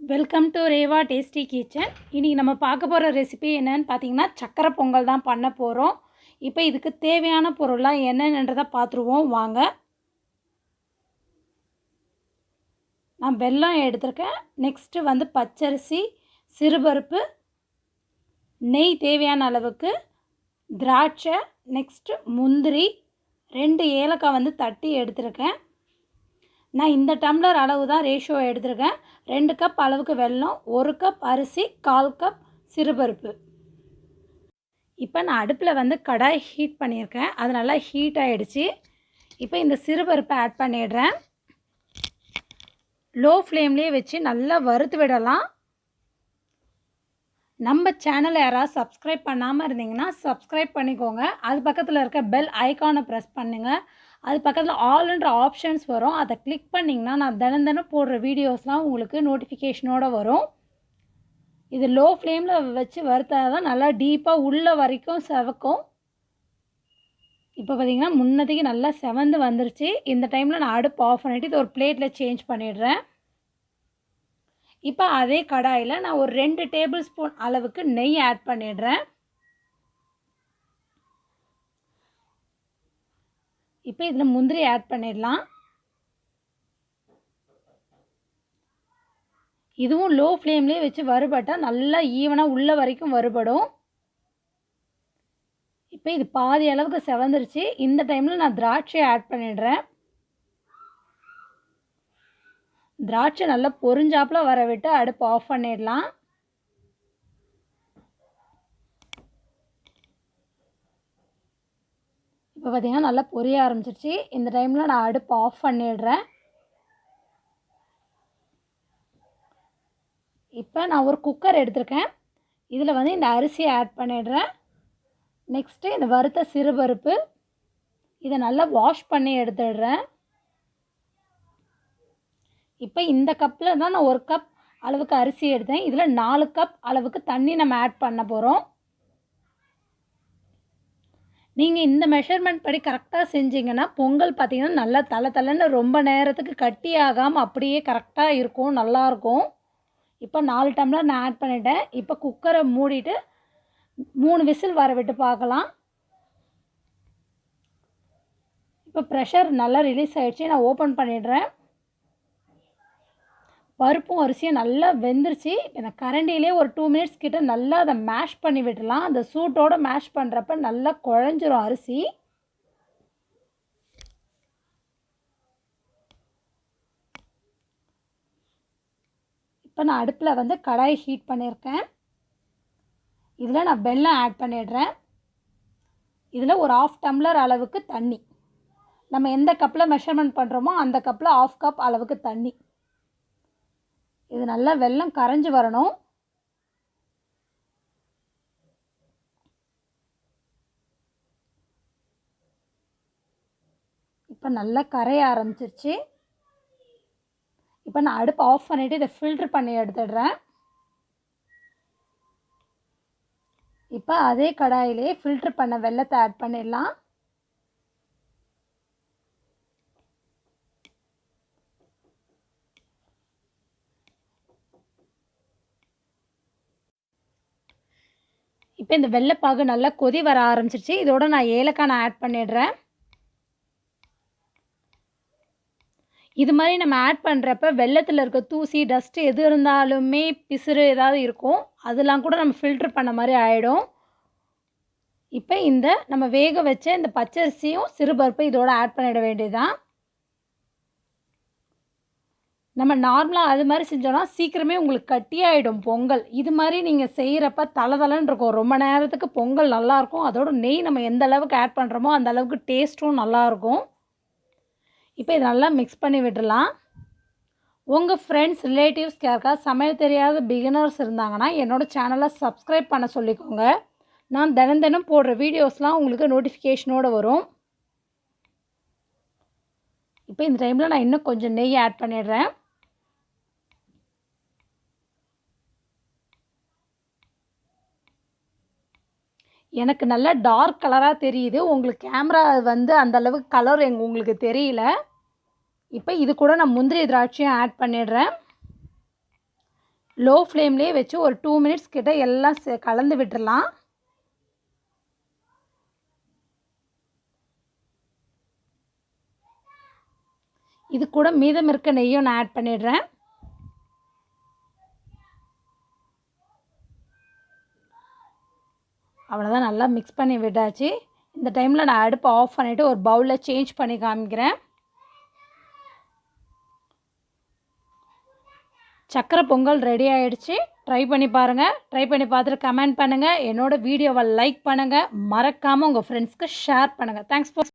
Welcome to Reva tasty kitchen. இன்றைக்கி நம்ம பார்க்க போகிற ரெசிபி என்னன்னு பார்த்தீங்கன்னா சக்கரை பொங்கல் தான் பண்ண போகிறோம். இப்போ இதுக்கு தேவையான பொருள்லாம் என்னென்னன்றதை பார்த்துருவோம் வாங்க. நான் வெல்லம் எடுத்திருக்கேன். நெக்ஸ்ட்டு வந்து பச்சரிசி, சிறுபருப்பு, நெய் தேவையான அளவுக்கு, திராட்சை, நெக்ஸ்ட்டு முந்திரி, 2 ஏலக்காய் வந்து தட்டி எடுத்திருக்கேன். நான் இந்த டம்ளர் அளவு தான் ரேஷியோ எடுத்திருக்கேன். 2 கப் அளவுக்கு வெல்லம், 1 கப் அரிசி, 1/4 கப் சிறுபருப்பு. இப்போ நான் அடுப்பில் வந்து கடாய் ஹீட் பண்ணியிருக்கேன். அது நல்லா ஹீட் ஆகிடுச்சு. இப்போ இந்த சிறுபருப்பை ஆட் பண்ணிடுறேன். லோ ஃப்ளேம்லேயே வச்சு நல்லா வறுத்து விடலாம். நம்ம சேனலை யாராவது சப்ஸ்கிரைப் பண்ணாமல் இருந்தீங்கன்னா சப்ஸ்கிரைப் பண்ணிக்கோங்க. அது பக்கத்தில் இருக்க பெல் ஐக்கானை ப்ரெஸ் பண்ணுங்கள். அது பக்கத்தில் ஆல்ன்ற ஆப்ஷன்ஸ் வரும். அதை கிளிக் பண்ணிங்கன்னா நான் தினம் போடுற வீடியோஸ்லாம் உங்களுக்கு நோட்டிஃபிகேஷனோடு வரும். இது லோ ஃப்ளேமில் வச்சு வறுத்தா தான் நல்லா டீப்பாக உள்ள வரைக்கும் செவக்கும். இப்போ பார்த்திங்கன்னா முன்னதைக்கு நல்லா செவந்து வந்துருச்சு. இந்த டைமில் நான் அடுப்பு ஆஃப் பண்ணிவிட்டு இது ஒரு பிளேட்டில் சேஞ்ச் பண்ணிடுறேன். இப்போ அதே கடாயில் நான் ஒரு 2 டேபிள் ஸ்பூன் அளவுக்கு நெய் ஆட் பண்ணிடுறேன். இப்போ இதில் முந்திரி ஆட் பண்ணிடலாம். இதுவும் லோ ஃப்ளேம்லேயே வச்சு வறுபட்டால் நல்லா ஈவனாக உள்ள வரைக்கும் வறுபடும். இப்போ இது பாதி அளவுக்கு செவந்துருச்சு. இந்த டைமில் நான் திராட்சையை ஆட் பண்ணிடுறேன். திராட்சை நல்லா பொரிஞ்சாப்பில் வர விட்டு அடுப்பு ஆஃப் பண்ணிடலாம். இப்போ பார்த்திங்கன்னா நல்லா பொரிய ஆரம்பிச்சிருச்சு. இந்த டைமில் நான் அடுப்பு ஆஃப் பண்ணிடுறேன். இப்போ நான் ஒரு குக்கர் எடுத்திருக்கேன். இதில் வந்து இந்த அரிசியை ஆட் பண்ணிடுறேன். நெக்ஸ்ட்டு இந்த வறுத்த சிறுபருப்பு இதை நல்லா வாஷ் பண்ணி எடுத்துடுறேன். இப்போ இந்த கப்பில் தான் நான் 1 கப் அளவுக்கு அரிசி எடுத்தேன். இதில் 4 கப் அளவுக்கு தண்ணி நம்ம ஆட் பண்ண போகிறோம். நீங்கள் இந்த மெஷர்மெண்ட் படி கரெக்டாக செஞ்சிங்கன்னா பொங்கல் பார்த்திங்கன்னா நல்லா தலை ரொம்ப நேரத்துக்கு கட்டி ஆகாமல் அப்படியே கரெக்டாக இருக்கும், நல்லாயிருக்கும். இப்போ 4 டம்ளர் நான் ஆட் பண்ணிட்டேன். இப்போ குக்கரை மூடிட்டு 3 விசில் வர விட்டு பார்க்கலாம். இப்போ ப்ரெஷர் நல்லா ரிலீஸ் ஆகிடுச்சு. நான் ஓப்பன் பண்ணிடுறேன். பருப்பும் அரிசியும் நல்லா வெந்துருச்சு. இந்த கரண்டியிலே ஒரு 2 மினிட்ஸ் கிட்ட நல்லா அதை மேஷ் பண்ணி விடலாம். அந்த சூட்டோடு மேஷ் பண்ணுறப்ப நல்லா குழஞ்சிரும் அரிசி. இப்போ நான் அடுப்பில் வந்து கடாய் ஹீட் பண்ணியிருக்கேன். இதில் நான் வெல்லம் ஆட் பண்ணிடுறேன். இதில் ஒரு 1/2 டம்ளர் அளவுக்கு தண்ணி. நம்ம எந்த கப்பில் மெஷர்மெண்ட் பண்ணுறோமோ அந்த கப்பில் 1/2 கப் அளவுக்கு தண்ணி. இது நல்லா வெல்லம் கரைஞ்சி வரணும். இப்போ நல்லா கரைய ஆரம்பிச்சிருச்சு. இப்போ நான் அடுப்பு ஆஃப் பண்ணிவிட்டு இதை ஃபில்டர் பண்ணி எடுத்துடுறேன். இப்போ அதே கடாயிலே ஃபில்டர் பண்ண வெல்லத்தை ஆட் பண்ணிடலாம். இப்போ இந்த வெள்ளைப்பாகு நல்லா கொதி வர ஆரம்பிச்சிருச்சு. இதோட நான் ஏலக்காய் ஆட் பண்ணிடுறேன். இது மாதிரி நம்ம ஆட் பண்ணுறப்ப வெள்ளத்தில் இருக்க தூசி, டஸ்ட்டு எது இருந்தாலுமே பிசுறு ஏதாவது இருக்கும், அதெல்லாம் கூட நம்ம ஃபில்டர் பண்ண மாதிரி ஆகிடும். இப்போ இந்த நம்ம வேக வச்ச இந்த பச்சரிசியும் சிறுபருப்பு இதோட ஆட் பண்ணிட வேண்டியதுதான். நம்ம நார்மலாக அது மாதிரி செஞ்சோன்னா சீக்கிரமே உங்களுக்கு கட்டியாகிடும் பொங்கல். இது மாதிரி நீங்கள் செய்கிறப்ப தளன்னு இருக்கும். ரொம்ப நேரத்துக்கு பொங்கல் நல்லாயிருக்கும். அதோட நெய் நம்ம எந்த அளவுக்கு ஆட் பண்ணுறோமோ அந்த அளவுக்கு டேஸ்ட்டும் நல்லாயிருக்கும். இப்போ இதை நல்லா மிக்ஸ் பண்ணி விடலாம். உங்கள் ஃப்ரெண்ட்ஸ், ரிலேட்டிவ்ஸ்க்கு யாருக்காவது சமையல் தெரியாத பிகினர்ஸ் இருந்தாங்கன்னா என்னோடய சேனலை சப்ஸ்கிரைப் பண்ண சொல்லிக்கோங்க. நான் தினம் போடுற வீடியோஸ்லாம் உங்களுக்கு நோட்டிஃபிகேஷனோடு வரும். இப்போ இந்த டைமில் நான் இன்னும் கொஞ்சம் நெய் ஆட் பண்ணிடுறேன். எனக்கு நல்லா டார்க் கலராக தெரியுது. உங்களுக்கு கேமரா வந்து அந்தளவுக்கு கலர் உங்களுக்கு தெரியல. இப்போ இது கூட நான் முந்திரி திராட்சையும் ஆட் பண்ணிடுறேன். லோ ஃப்ளேம்லேயே வச்சு ஒரு 2 மினிட்ஸ் கிட்ட எல்லாம் கலந்து விட்டுடலாம். இது கூட மீதம் இருக்க நெய்யும் நான் ஆட் பண்ணிடுறேன். அவ்வளோதான், நல்லா மிக்ஸ் பண்ணி விட்டாச்சு. இந்த டைமில் நான் அடுப்பை ஆஃப் பண்ணிவிட்டு ஒரு பவுலில் சேஞ்ச் பண்ணி காமிக்கிறேன். சக்கரை பொங்கல் ரெடி ஆகிடுச்சு. ட்ரை பண்ணி பாருங்கள். ட்ரை பண்ணி பார்த்துட்டு கமெண்ட் பண்ணுங்கள். என்னோடய வீடியோவை லைக் பண்ணுங்கள். மறக்காமல் உங்கள் ஃப்ரெண்ட்ஸ்க்கு ஷேர் பண்ணுங்கள். Thanks for